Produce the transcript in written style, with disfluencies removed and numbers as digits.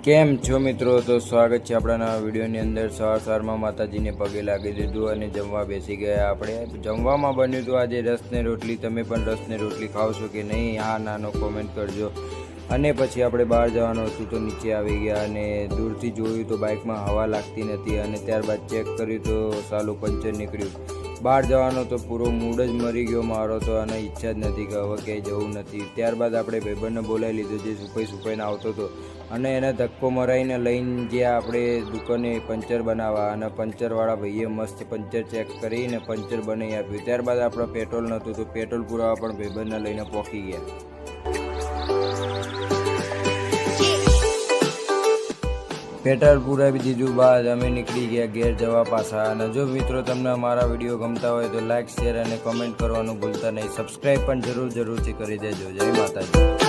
કેમ છો મિત્રો? તો સ્વાગત છે આપણા નવા વિડીયોની અંદર। સવારમાં માતાજીને પગે લાગી દીધું અને જમવા બેસી ગયા આપણે। જમવામાં બન્યું હતું આજે રસ ને રોટલી। તમે પણ રસ ને રોટલી ખાવ છો કે નહીં? હા નાનો કોમેન્ટ કરજો। અને પછી આપણે બહાર જવાનું હતું તો નીચે આવી ગયા અને દૂરથી જોયું તો બાઇકમાં હવા લાગતી નથી અને ત્યારબાદ ચેક કર્યું તો સાલું પંચર નીકળ્યું। બહાર જવાનો તો પૂરો મૂડ જ મરી ગયો મારો તો, અને ઈચ્છા જ નથી કે હવે ક્યાંય જવું નથી। ત્યારબાદ આપણે ભાઈબંધને બોલાવી લીધો જે સુકાઈને આવતો હતો અને એને ધક્કો મરાઈને લઈને ગયા આપણે દુકાને પંચર બનાવવા, અને પંચરવાળા ભાઈએ મસ્ત પંચર ચેક કરીને પંચર બનાવી આપ્યું। ત્યારબાદ આપણે પેટ્રોલ નહોતું તો પેટ્રોલ પુરાવા પણ ભાઈબંધને લઈને પહોંચી ગયા। પેટ્રોલ પુરાવી દીધું બાદ અમે નીકળી ગયા ઘેર જવા પાછા। અને જો મિત્રો તમને અમારા વિડીયો ગમતા હોય તો લાઇક, શેર અને કમેન્ટ કરવાનું ભૂલતા નહીં। સબસ્ક્રાઈબ પણ જરૂરથી કરી દેજો। જય માતાજી।